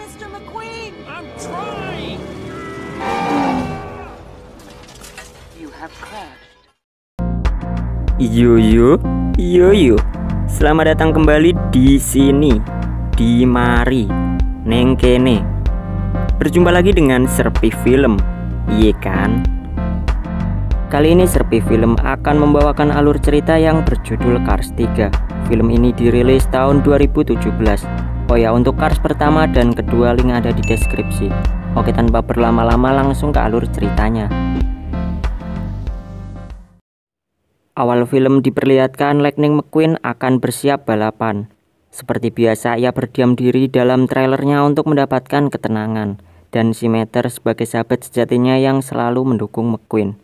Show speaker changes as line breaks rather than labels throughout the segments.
Mr. McQueen!
I'm trying!
You have crashed.
Yo. Selamat datang kembali di sini, di mari, neng kene. Berjumpa lagi dengan Serpi Film, iya kan? Kali ini Serpi Film akan membawakan alur cerita yang berjudul Cars 3. Film ini dirilis tahun 2017. Oh ya, untuk Cars pertama dan kedua link ada di deskripsi. Oke, tanpa berlama-lama langsung ke alur ceritanya. Awal film diperlihatkan Lightning McQueen akan bersiap balapan. Seperti biasa, ia berdiam diri dalam trailernya untuk mendapatkan ketenangan, dan Symmeter sebagai sahabat sejatinya yang selalu mendukung McQueen.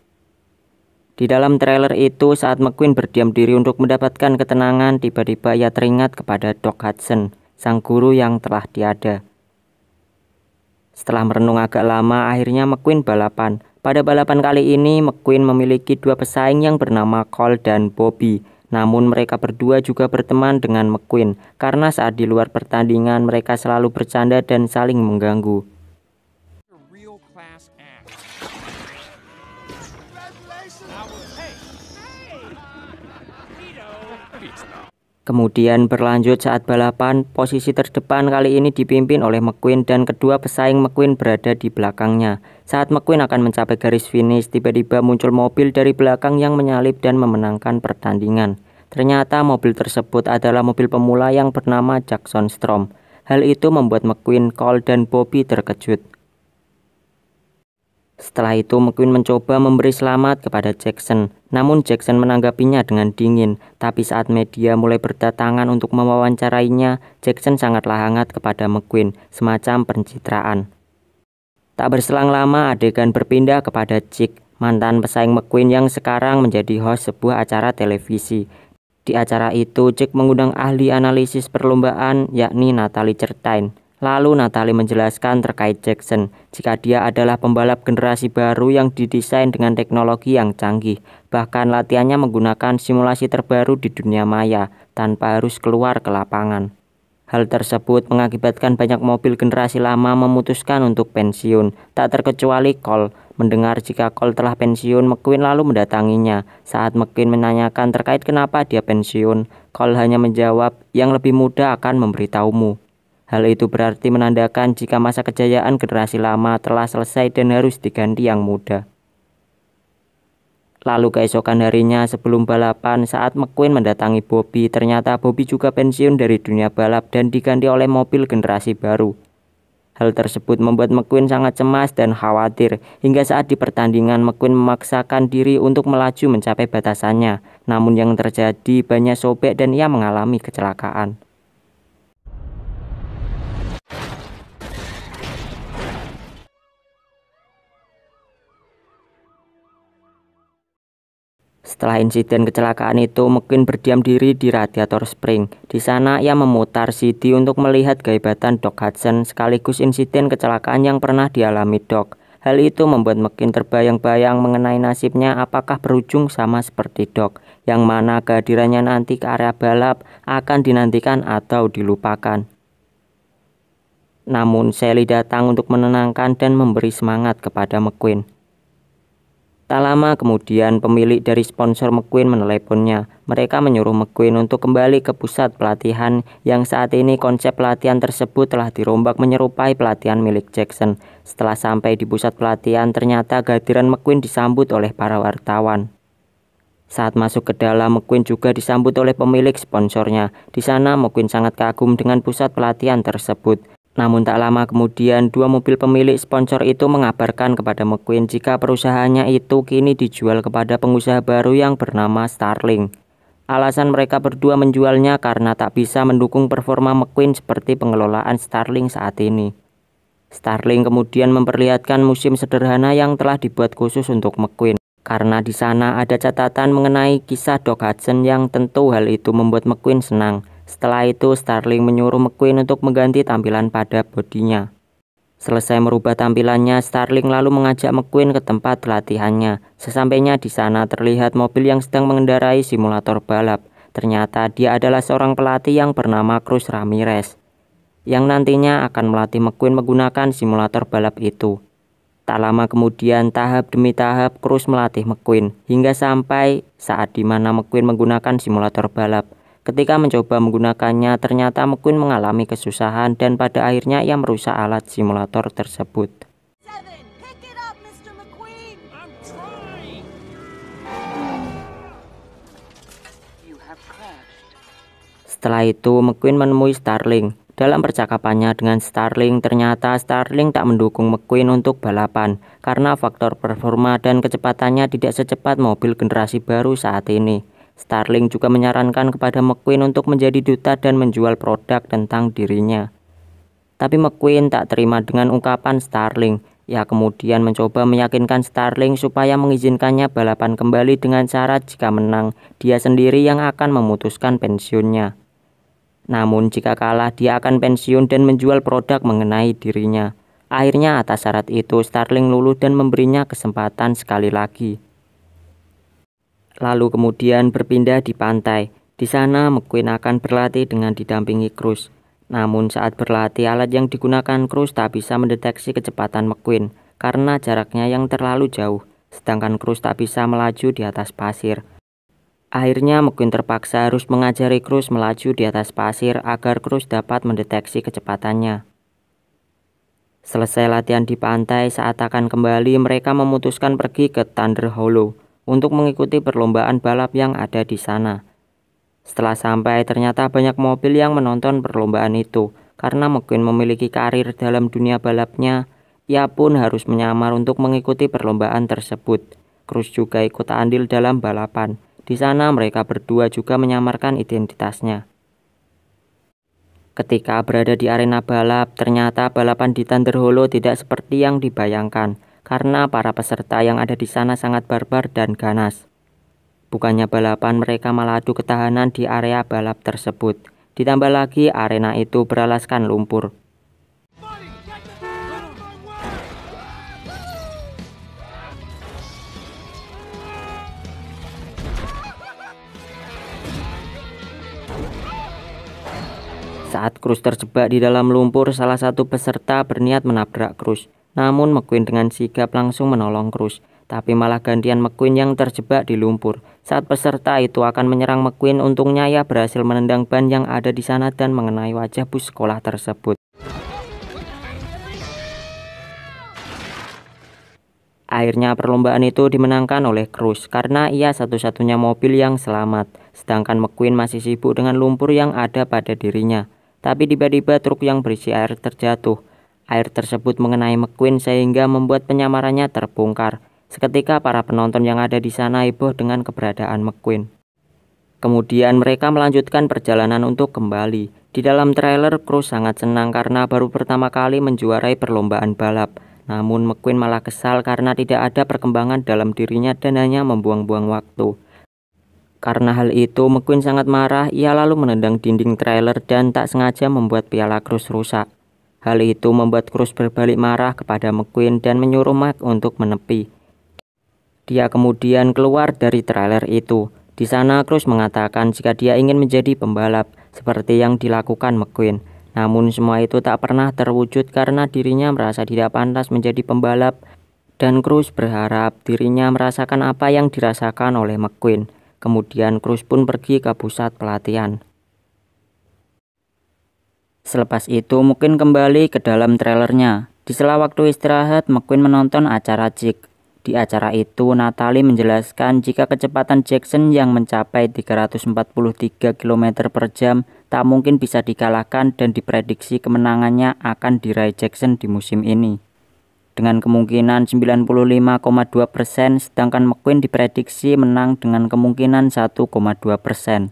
Di dalam trailer itu, saat McQueen berdiam diri untuk mendapatkan ketenangan, tiba-tiba ia teringat kepada Doc Hudson, sang guru yang telah tiada. Setelah merenung agak lama, akhirnya McQueen balapan. Pada balapan kali ini, McQueen memiliki dua pesaing yang bernama Cole dan Bobby. Namun mereka berdua juga berteman dengan McQueen, karena saat di luar pertandingan mereka selalu bercanda dan saling mengganggu. Kemudian berlanjut saat balapan, posisi terdepan kali ini dipimpin oleh McQueen dan kedua pesaing McQueen berada di belakangnya. Saat McQueen akan mencapai garis finish, tiba-tiba muncul mobil dari belakang yang menyalip dan memenangkan pertandingan. Ternyata mobil tersebut adalah mobil pemula yang bernama Jackson Storm. Hal itu membuat McQueen, Cole, dan Bobby terkejut. Setelah itu McQueen mencoba memberi selamat kepada Jackson, namun Jackson menanggapinya dengan dingin. Tapi saat media mulai berdatangan untuk mewawancarainya, Jackson sangatlah hangat kepada McQueen, semacam pencitraan. Tak berselang lama adegan berpindah kepada Chick, mantan pesaing McQueen yang sekarang menjadi host sebuah acara televisi. Di acara itu Chick mengundang ahli analisis perlombaan yakni Natalie Certain. Lalu Natalie menjelaskan terkait Jackson, jika dia adalah pembalap generasi baru yang didesain dengan teknologi yang canggih. Bahkan latihannya menggunakan simulasi terbaru di dunia maya, tanpa harus keluar ke lapangan. Hal tersebut mengakibatkan banyak mobil generasi lama memutuskan untuk pensiun, tak terkecuali Cole. Mendengar jika Cole telah pensiun, McQueen lalu mendatanginya. Saat McQueen menanyakan terkait kenapa dia pensiun, Cole hanya menjawab, yang lebih muda akan memberitahumu. Hal itu berarti menandakan jika masa kejayaan generasi lama telah selesai dan harus diganti yang muda. Lalu keesokan harinya sebelum balapan, saat McQueen mendatangi Bobby, ternyata Bobby juga pensiun dari dunia balap dan diganti oleh mobil generasi baru. Hal tersebut membuat McQueen sangat cemas dan khawatir. Hingga saat di pertandingan, McQueen memaksakan diri untuk melaju mencapai batasannya. Namun yang terjadi banyak sobek dan ia mengalami kecelakaan. Setelah insiden kecelakaan itu, McQueen berdiam diri di Radiator Spring. Di sana ia memutar CD untuk melihat kehebatan Doc Hudson sekaligus insiden kecelakaan yang pernah dialami Doc. Hal itu membuat McQueen terbayang-bayang mengenai nasibnya apakah berujung sama seperti Doc, yang mana kehadirannya nanti ke area balap akan dinantikan atau dilupakan. Namun Sally datang untuk menenangkan dan memberi semangat kepada McQueen. Tak lama kemudian pemilik dari sponsor McQueen meneleponnya. Mereka menyuruh McQueen untuk kembali ke pusat pelatihan yang saat ini konsep pelatihan tersebut telah dirombak menyerupai pelatihan milik Jackson. Setelah sampai di pusat pelatihan, ternyata kehadiran McQueen disambut oleh para wartawan. Saat masuk ke dalam, McQueen juga disambut oleh pemilik sponsornya. Di sana McQueen sangat kagum dengan pusat pelatihan tersebut. Namun tak lama kemudian, dua mobil pemilik sponsor itu mengabarkan kepada McQueen jika perusahaannya itu kini dijual kepada pengusaha baru yang bernama Starling. Alasan mereka berdua menjualnya karena tak bisa mendukung performa McQueen seperti pengelolaan Starling saat ini. Starling kemudian memperlihatkan museum sederhana yang telah dibuat khusus untuk McQueen. Karena di sana ada catatan mengenai kisah Doc Hudson yang tentu hal itu membuat McQueen senang. Setelah itu, Starling menyuruh McQueen untuk mengganti tampilan pada bodinya. Selesai merubah tampilannya, Starling lalu mengajak McQueen ke tempat latihannya. Sesampainya di sana terlihat mobil yang sedang mengendarai simulator balap. Ternyata dia adalah seorang pelatih yang bernama Cruz Ramirez. yang nantinya akan melatih McQueen menggunakan simulator balap itu. Tak lama kemudian, tahap demi tahap Cruz melatih McQueen hingga sampai saat dimana McQueen menggunakan simulator balap. Ketika mencoba menggunakannya, ternyata McQueen mengalami kesusahan dan pada akhirnya ia merusak alat simulator tersebut. Setelah itu, McQueen menemui Starling. Dalam percakapannya dengan Starling, ternyata Starling tak mendukung McQueen untuk balapan karena faktor performa dan kecepatannya tidak secepat mobil generasi baru saat ini. Starling juga menyarankan kepada McQueen untuk menjadi duta dan menjual produk tentang dirinya. Tapi McQueen tak terima dengan ungkapan Starling. Ia kemudian mencoba meyakinkan Starling supaya mengizinkannya balapan kembali dengan syarat jika menang, dia sendiri yang akan memutuskan pensiunnya. Namun jika kalah, dia akan pensiun dan menjual produk mengenai dirinya. Akhirnya atas syarat itu Starling luluh dan memberinya kesempatan sekali lagi. Lalu kemudian berpindah di pantai. Di sana McQueen akan berlatih dengan didampingi Cruz. Namun saat berlatih, alat yang digunakan Cruz tak bisa mendeteksi kecepatan McQueen karena jaraknya yang terlalu jauh, sedangkan Cruz tak bisa melaju di atas pasir. Akhirnya McQueen terpaksa harus mengajari Cruz melaju di atas pasir agar Cruz dapat mendeteksi kecepatannya. Selesai latihan di pantai, saat akan kembali mereka memutuskan pergi ke Thunder Hollow untuk mengikuti perlombaan balap yang ada di sana. Setelah sampai, ternyata banyak mobil yang menonton perlombaan itu. Karena McQueen memiliki karir dalam dunia balapnya, ia pun harus menyamar untuk mengikuti perlombaan tersebut. Cruz juga ikut andil dalam balapan. Di sana mereka berdua juga menyamarkan identitasnya. Ketika berada di arena balap, ternyata balapan di Thunder Hollow tidak seperti yang dibayangkan. Karena para peserta yang ada di sana sangat barbar dan ganas. Bukannya balapan, mereka malah adu ketahanan di area balap tersebut. Ditambah lagi arena itu beralaskan lumpur. Saat Cruz terjebak di dalam lumpur, salah satu peserta berniat menabrak Cruz. Namun McQueen dengan sigap langsung menolong Cruz. Tapi malah gantian McQueen yang terjebak di lumpur. Saat peserta itu akan menyerang McQueen, untungnya ia berhasil menendang ban yang ada di sana dan mengenai wajah bus sekolah tersebut. Akhirnya perlombaan itu dimenangkan oleh Cruz karena ia satu-satunya mobil yang selamat. Sedangkan McQueen masih sibuk dengan lumpur yang ada pada dirinya. Tapi tiba-tiba truk yang berisi air terjatuh. Air tersebut mengenai McQueen sehingga membuat penyamarannya terbongkar. Seketika para penonton yang ada di sana heboh dengan keberadaan McQueen. Kemudian mereka melanjutkan perjalanan untuk kembali. Di dalam trailer, Cruz sangat senang karena baru pertama kali menjuarai perlombaan balap. Namun McQueen malah kesal karena tidak ada perkembangan dalam dirinya dan hanya membuang-buang waktu. Karena hal itu, McQueen sangat marah. Ia lalu menendang dinding trailer dan tak sengaja membuat piala Cruz rusak. Hal itu membuat Cruz berbalik marah kepada McQueen dan menyuruh Mac untuk menepi. Dia kemudian keluar dari trailer itu. Di sana Cruz mengatakan jika dia ingin menjadi pembalap, seperti yang dilakukan McQueen. Namun semua itu tak pernah terwujud karena dirinya merasa tidak pantas menjadi pembalap. Dan Cruz berharap dirinya merasakan apa yang dirasakan oleh McQueen. Kemudian Cruz pun pergi ke pusat pelatihan. Selepas itu McQueen kembali ke dalam trailernya. Di sela waktu istirahat, McQueen menonton acara JIC. Di acara itu, Natalie menjelaskan jika kecepatan Jackson yang mencapai 343 km per jam tak mungkin bisa dikalahkan dan diprediksi kemenangannya akan diraih Jackson di musim ini. Dengan kemungkinan 95,2%, sedangkan McQueen diprediksi menang dengan kemungkinan 1,2%.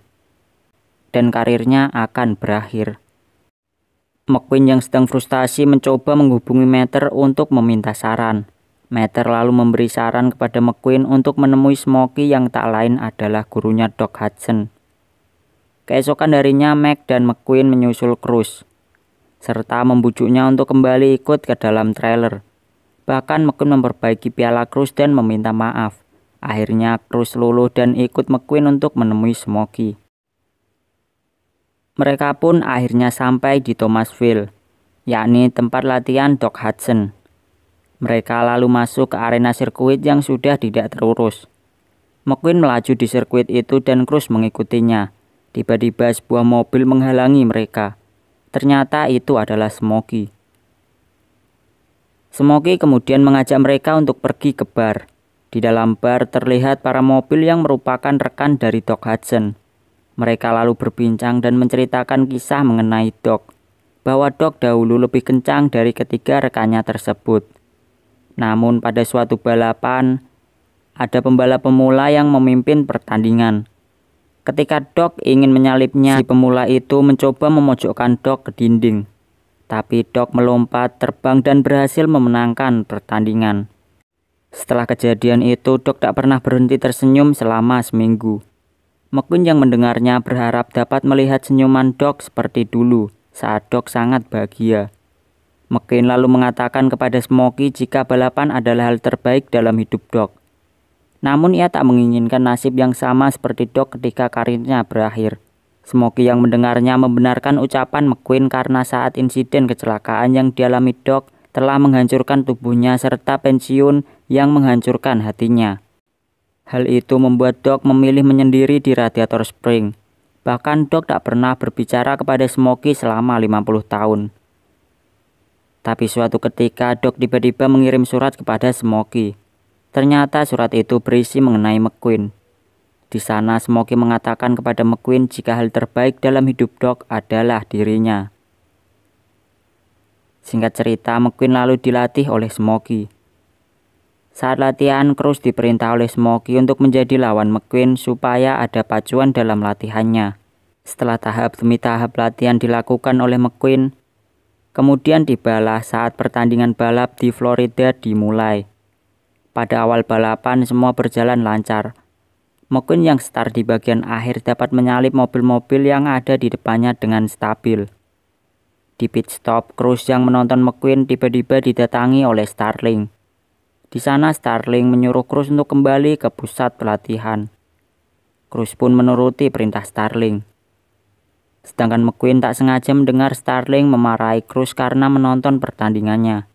Dan karirnya akan berakhir. McQueen yang sedang frustasi mencoba menghubungi Mater untuk meminta saran. Mater lalu memberi saran kepada McQueen untuk menemui Smokey yang tak lain adalah gurunya Doc Hudson. Keesokan harinya Mac dan McQueen menyusul Cruz, serta membujuknya untuk kembali ikut ke dalam trailer. Bahkan McQueen memperbaiki piala Cruz dan meminta maaf. Akhirnya Cruz luluh dan ikut McQueen untuk menemui Smokey. Mereka pun akhirnya sampai di Thomasville, yakni tempat latihan Doc Hudson. Mereka lalu masuk ke arena sirkuit yang sudah tidak terurus. McQueen melaju di sirkuit itu dan Cruz mengikutinya. Tiba-tiba sebuah mobil menghalangi mereka. Ternyata itu adalah Smokey. Smokey kemudian mengajak mereka untuk pergi ke bar. Di dalam bar terlihat para mobil yang merupakan rekan dari Doc Hudson. Mereka lalu berbincang dan menceritakan kisah mengenai Doc, bahwa Doc dahulu lebih kencang dari ketiga rekannya tersebut. Namun pada suatu balapan, ada pembalap pemula yang memimpin pertandingan. Ketika Doc ingin menyalipnya, si pemula itu mencoba memojokkan Doc ke dinding. Tapi Doc melompat, terbang dan berhasil memenangkan pertandingan. Setelah kejadian itu, Doc tak pernah berhenti tersenyum selama seminggu. McQueen yang mendengarnya berharap dapat melihat senyuman Doc seperti dulu saat Doc sangat bahagia. McQueen lalu mengatakan kepada Smokey jika balapan adalah hal terbaik dalam hidup Doc. Namun ia tak menginginkan nasib yang sama seperti Doc ketika karirnya berakhir. Smokey yang mendengarnya membenarkan ucapan McQueen karena saat insiden kecelakaan yang dialami Doc telah menghancurkan tubuhnya serta pensiun yang menghancurkan hatinya. Hal itu membuat Doc memilih menyendiri di Radiator Springs. Bahkan Doc tak pernah berbicara kepada Smokey selama 50 tahun. Tapi suatu ketika Doc tiba-tiba mengirim surat kepada Smokey. Ternyata surat itu berisi mengenai McQueen. Di sana Smokey mengatakan kepada McQueen jika hal terbaik dalam hidup Doc adalah dirinya. Singkat cerita, McQueen lalu dilatih oleh Smokey. Saat latihan, Cruz diperintah oleh Smokey untuk menjadi lawan McQueen supaya ada pacuan dalam latihannya. Setelah tahap demi tahap latihan dilakukan oleh McQueen, kemudian tibalah saat pertandingan balap di Florida dimulai. Pada awal balapan semua berjalan lancar. McQueen yang start di bagian akhir dapat menyalip mobil-mobil yang ada di depannya dengan stabil. Di pit stop, Cruz yang menonton McQueen tiba-tiba didatangi oleh Starling. Di sana Starling menyuruh Cruz untuk kembali ke pusat pelatihan. Cruz pun menuruti perintah Starling. Sedangkan McQueen tak sengaja mendengar Starling memarahi Cruz karena menonton pertandingannya.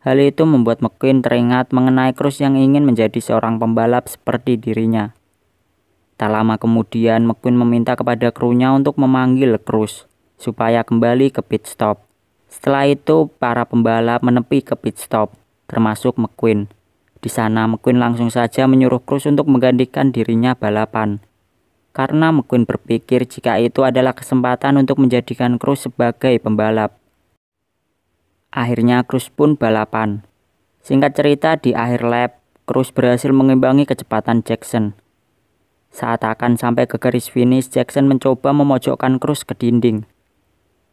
Hal itu membuat McQueen teringat mengenai Cruz yang ingin menjadi seorang pembalap seperti dirinya. Tak lama kemudian McQueen meminta kepada krunya untuk memanggil Cruz supaya kembali ke pit stop. Setelah itu para pembalap menepi ke pit stop, termasuk McQueen. Di sana McQueen langsung saja menyuruh Cruz untuk menggantikan dirinya balapan. Karena McQueen berpikir jika itu adalah kesempatan untuk menjadikan Cruz sebagai pembalap. Akhirnya Cruz pun balapan. Singkat cerita, di akhir lap, Cruz berhasil mengimbangi kecepatan Jackson. Saat akan sampai ke garis finish, Jackson mencoba memojokkan Cruz ke dinding.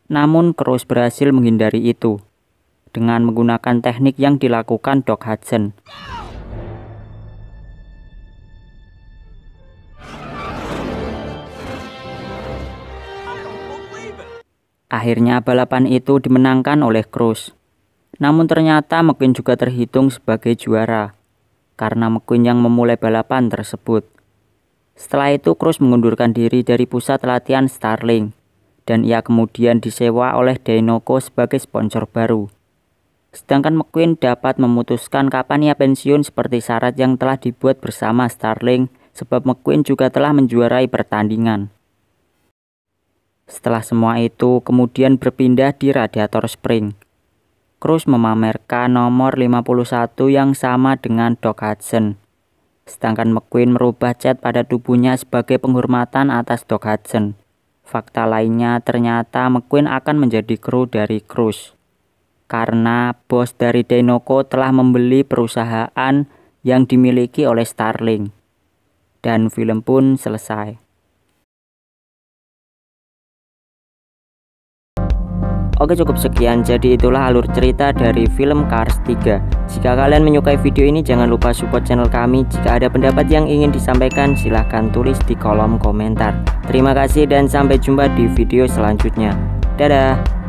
Namun Cruz berhasil menghindari itu dengan menggunakan teknik yang dilakukan Doc Hudson. Akhirnya balapan itu dimenangkan oleh Cruz. Namun ternyata McQueen juga terhitung sebagai juara, karena McQueen yang memulai balapan tersebut. Setelah itu Cruz mengundurkan diri dari pusat latihan Starling, dan ia kemudian disewa oleh Dinoco sebagai sponsor baru. Sedangkan McQueen dapat memutuskan kapan ia pensiun seperti syarat yang telah dibuat bersama Starling, sebab McQueen juga telah menjuarai pertandingan. Setelah semua itu kemudian berpindah di Radiator Springs. Cruz memamerkan nomor 51 yang sama dengan Doc Hudson. Sedangkan McQueen merubah cat pada tubuhnya sebagai penghormatan atas Doc Hudson. Fakta lainnya ternyata McQueen akan menjadi kru dari Cruz. Karena bos dari Dinoco telah membeli perusahaan yang dimiliki oleh Starling. Dan film pun selesai. Oke, cukup sekian, jadi itulah alur cerita dari film Cars 3. Jika kalian menyukai video ini jangan lupa support channel kami. Jika ada pendapat yang ingin disampaikan silahkan tulis di kolom komentar. Terima kasih dan sampai jumpa di video selanjutnya. Dadah.